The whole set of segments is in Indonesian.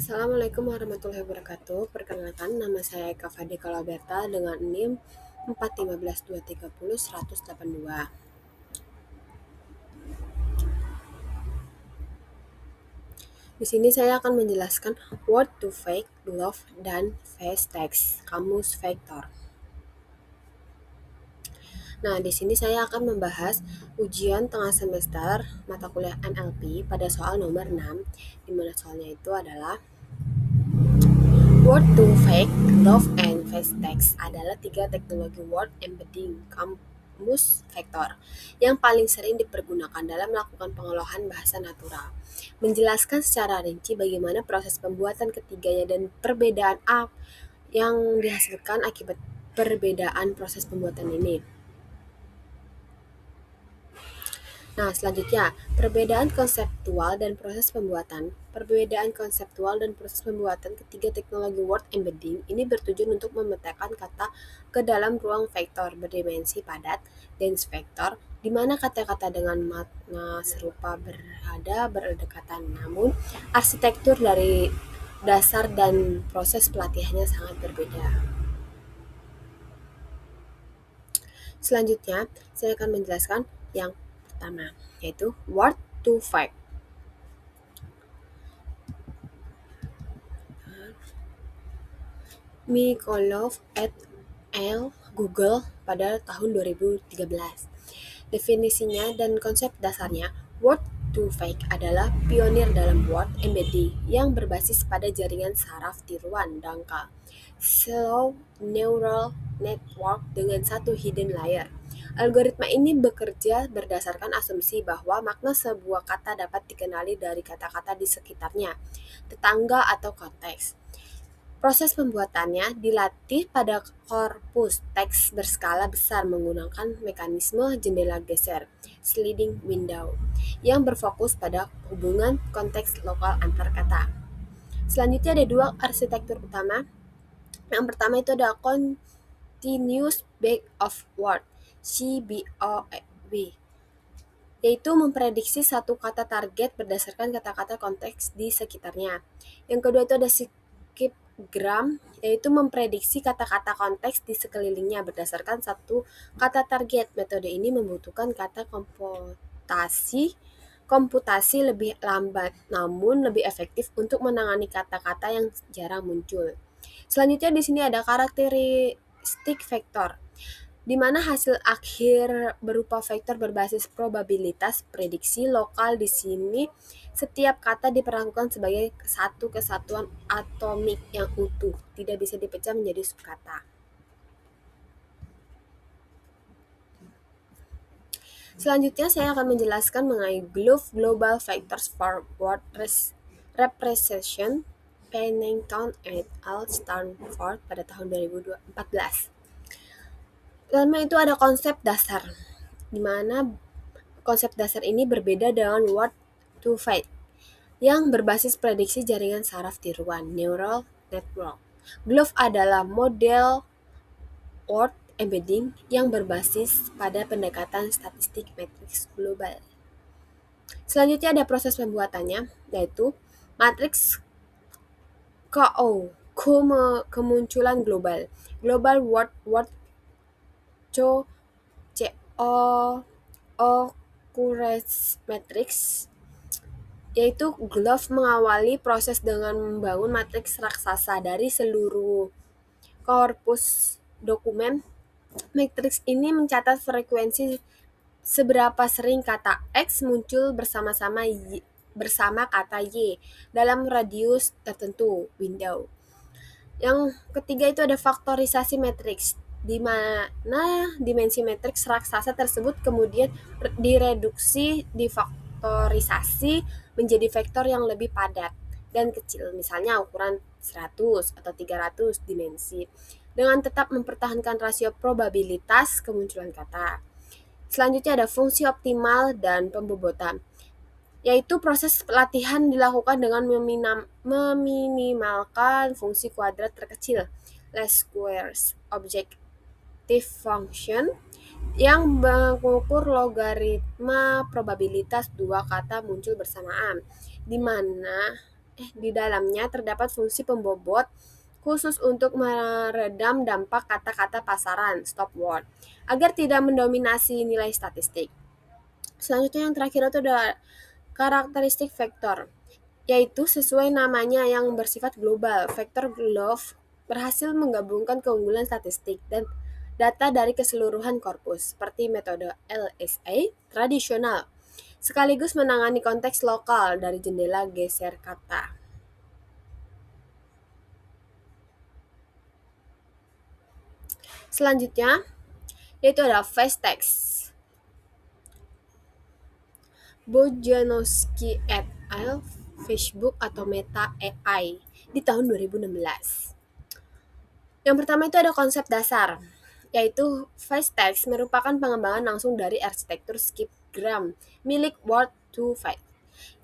Assalamualaikum warahmatullahi wabarakatuh. Perkenalkan, nama saya Eka Fadika Kalaberta dengan NIM 415230182. Di sini saya akan menjelaskan word to fake, glove, dan face text, kamus vektor. Nah, di sini saya akan membahas ujian tengah semester mata kuliah NLP pada soal nomor 6, di mana soalnya itu adalah word to fake, glove, and face text adalah 3 teknologi word embedding kamus vektor yang paling sering dipergunakan dalam melakukan pengolahan bahasa natural. Menjelaskan secara rinci bagaimana proses pembuatan ketiganya dan perbedaan yang dihasilkan akibat perbedaan proses pembuatan ini. Nah, selanjutnya, perbedaan konseptual dan proses pembuatan. Perbedaan konseptual dan proses pembuatan ketiga teknologi word embedding ini bertujuan untuk memetakan kata ke dalam ruang vektor berdimensi padat, dense vektor, di mana kata-kata dengan makna serupa berada berdekatan, namun arsitektur dari dasar dan proses pelatihannya sangat berbeda. Selanjutnya, saya akan menjelaskan yang pertama, yaitu word to fact. Mikolov et al. Google pada tahun 2013. Definisinya dan konsep dasarnya, word to fake adalah pionir dalam word embedding yang berbasis pada jaringan saraf tiruan dangkal, slow neural network dengan satu hidden layer. Algoritma ini bekerja berdasarkan asumsi bahwa makna sebuah kata dapat dikenali dari kata-kata di sekitarnya, tetangga atau konteks. Proses pembuatannya dilatih pada korpus teks berskala besar menggunakan mekanisme jendela geser (sliding window) yang berfokus pada hubungan konteks lokal antar kata. Selanjutnya ada dua arsitektur utama. Yang pertama itu ada Continuous Bag of Word (CBOW), yaitu memprediksi satu kata target berdasarkan kata-kata konteks di sekitarnya. Yang kedua itu ada skipgram, yaitu memprediksi kata-kata konteks di sekelilingnya berdasarkan satu kata target. Metode ini membutuhkan kata komputasi lebih lambat, namun lebih efektif untuk menangani kata-kata yang jarang muncul. Selanjutnya di sini ada karakteristik vektor, di mana hasil akhir berupa vektor berbasis probabilitas prediksi lokal. Di sini setiap kata diperlakukan sebagai satu kesatuan atomik yang utuh, tidak bisa dipecah menjadi subkata. Selanjutnya saya akan menjelaskan mengenai Global Vectors for Word Representation, Pennington et al. Stanford pada tahun 2014. Pertama itu ada konsep dasar, di mana konsep dasar ini berbeda dengan word to fake yang berbasis prediksi jaringan saraf tiruan neural network. GLOVE adalah model word embedding yang berbasis pada pendekatan statistik matriks global. Selanjutnya ada proses pembuatannya, yaitu matriks kemunculan global. Global word CO occurrence matrix, yaitu GLOVE mengawali proses dengan membangun matriks raksasa dari seluruh korpus dokumen. Matriks ini mencatat frekuensi seberapa sering kata X muncul bersama kata Y dalam radius tertentu, window. Yang ketiga itu ada faktorisasi matriks, di mana dimensi matriks raksasa tersebut kemudian direduksi, difaktorisasi menjadi vektor yang lebih padat dan kecil, misalnya ukuran 100 atau 300 dimensi, dengan tetap mempertahankan rasio probabilitas kemunculan kata. Selanjutnya ada fungsi optimal dan pembobotan, yaitu proses pelatihan dilakukan dengan meminimalkan fungsi kuadrat terkecil, least squares objective function, yang mengukur logaritma probabilitas dua kata muncul bersamaan, di mana di dalamnya terdapat fungsi pembobot khusus untuk meredam dampak kata-kata pasaran stop word agar tidak mendominasi nilai statistik. Selanjutnya yang terakhir itu adalah karakteristik vektor, yaitu sesuai namanya yang bersifat global. Vektor Glove berhasil menggabungkan keunggulan statistik dan data dari keseluruhan korpus, seperti metode LSA tradisional, sekaligus menangani konteks lokal dari jendela geser kata. Selanjutnya, yaitu ada face text. Bojanowski et al. Facebook atau Meta AI di tahun 2016. Yang pertama itu ada konsep dasar, yaitu face text merupakan pengembangan langsung dari arsitektur skipgram milik Word2Vec.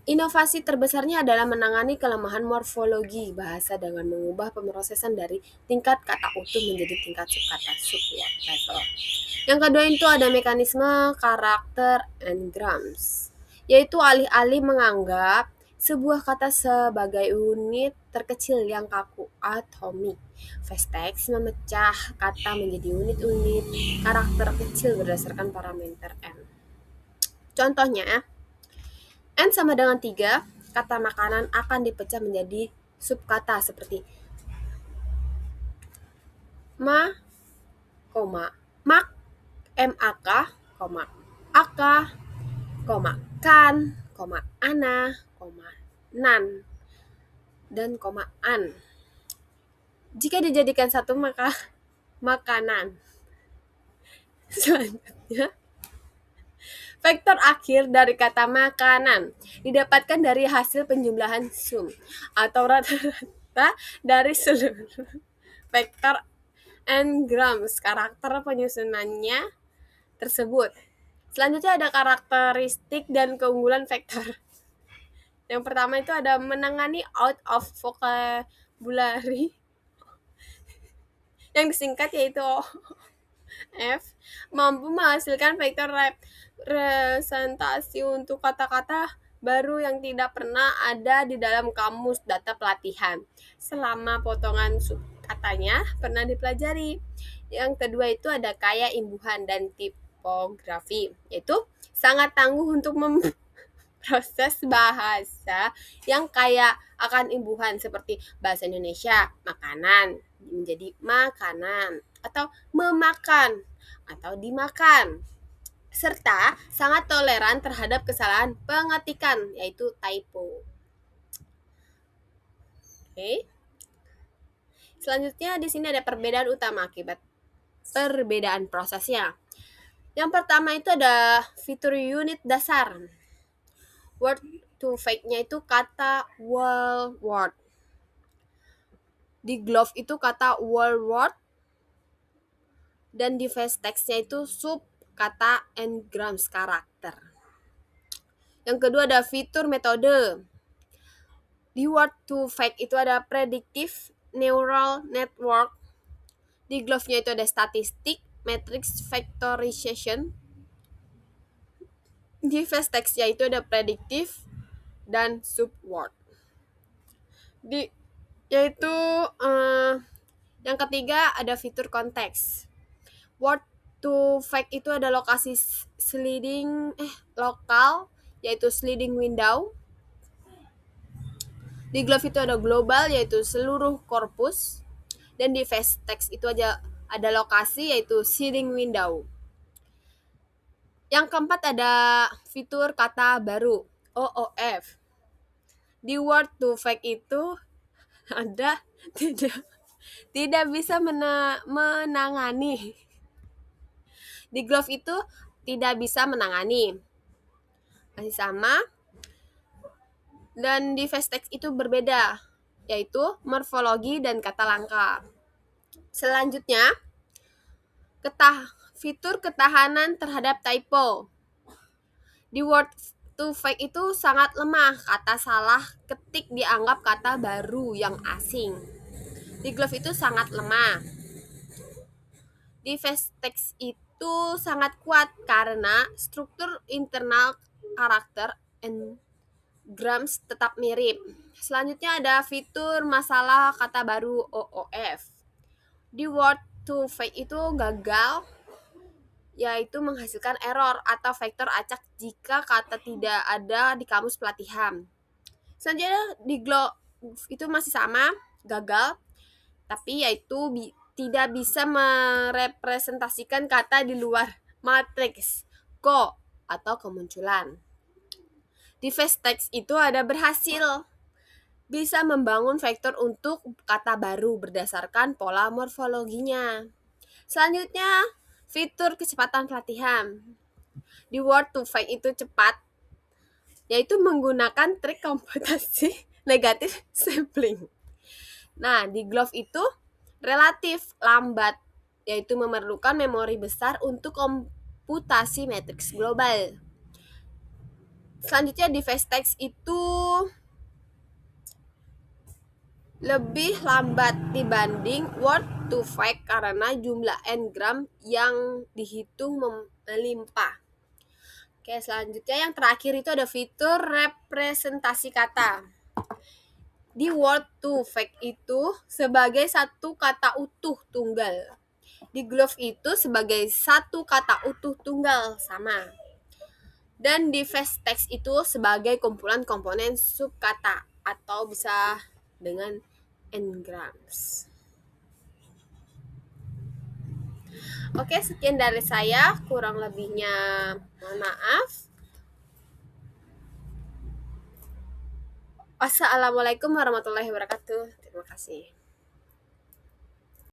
Inovasi terbesarnya adalah menangani kelemahan morfologi bahasa dengan mengubah pemrosesan dari tingkat kata utuh menjadi tingkat subkata subword level. Yang kedua itu ada mekanisme karakter engrams, yaitu alih-alih menganggap sebuah kata sebagai unit terkecil yang kaku atomik. Face text memecah kata menjadi unit-unit karakter kecil berdasarkan parameter n. Contohnya, n sama dengan 3, kata makanan akan dipecah menjadi subkata seperti ma, mak, mak, aka, kan, ana, nan, dan an. Jika dijadikan satu maka makanan. Selanjutnya, vektor akhir dari kata makanan didapatkan dari hasil penjumlahan sum atau rata-rata dari seluruh vektor n-grams karakter penyusunannya tersebut. Selanjutnya ada karakteristik dan keunggulan vektor. Yang pertama itu ada menangani out of vocabulary yang disingkat yaitu F, mampu menghasilkan vektor representasi untuk kata-kata baru yang tidak pernah ada di dalam kamus data pelatihan selama potongan subkatanya pernah dipelajari. Yang kedua itu ada kaya imbuhan dan tipografi, yaitu sangat tangguh untuk proses bahasa yang kaya akan imbuhan seperti bahasa Indonesia makanan menjadi makanan atau memakan atau dimakan, serta sangat toleran terhadap kesalahan pengetikan yaitu typo. Oke. Selanjutnya di sini ada perbedaan utama akibat perbedaan prosesnya. Yang pertama itu ada fitur unit dasar. Word2Vec-nya itu kata whole word. Di Glove itu kata whole word. Dan di face text-nya itu sub kata n-grams karakter. Yang kedua ada fitur metode. Di Word2Vec itu ada predictive neural network. Di Glove-nya itu ada statistik, matrix factorization. Di face text-nya itu ada predictive dan subword. Yaitu yang ketiga ada fitur konteks. Word2Vec itu ada lokasi lokal yaitu sliding window. Di Glove itu ada global yaitu seluruh korpus, dan di face text itu ada lokasi yaitu sliding window. Yang keempat ada fitur kata baru OOF. Di Word2Vec itu ada tidak bisa menangani. Di Glove itu tidak bisa menangani. Masih sama. Dan di face text itu berbeda, yaitu morfologi dan kata langka. Selanjutnya, fitur ketahanan terhadap typo. Di Word2Vec itu sangat lemah, kata salah ketik dianggap kata baru yang asing. Di Glove itu sangat lemah. Di face text itu sangat kuat karena struktur internal karakter grams tetap mirip. Selanjutnya ada fitur masalah kata baru OOF. Di word to fake itu gagal, yaitu menghasilkan error atau vektor acak jika kata tidak ada di kamus pelatihan. Selanjutnya di glove itu masih sama, gagal, tapi yaitu tidak bisa merepresentasikan kata di luar matriks ko atau kemunculan. Di face text itu ada berhasil, bisa membangun vektor untuk kata baru berdasarkan pola morfologinya. Selanjutnya, fitur kecepatan pelatihan. Di word to fake itu cepat, yaitu menggunakan trik komputasi negatif sampling. Nah, di glove itu relatif lambat, yaitu memerlukan memori besar untuk komputasi matriks global. Selanjutnya di face text itu lebih lambat dibanding word to fake karena jumlah n-gram yang dihitung melimpah. Oke, selanjutnya yang terakhir itu ada fitur representasi kata. Di word to fake itu sebagai satu kata utuh tunggal. Di glove itu sebagai satu kata utuh tunggal sama. Dan di face text itu sebagai kumpulan komponen subkata atau bisa dengan n-grams. Oke, sekian dari saya. Kurang lebihnya mohon maaf. Wassalamualaikum warahmatullahi wabarakatuh. Terima kasih.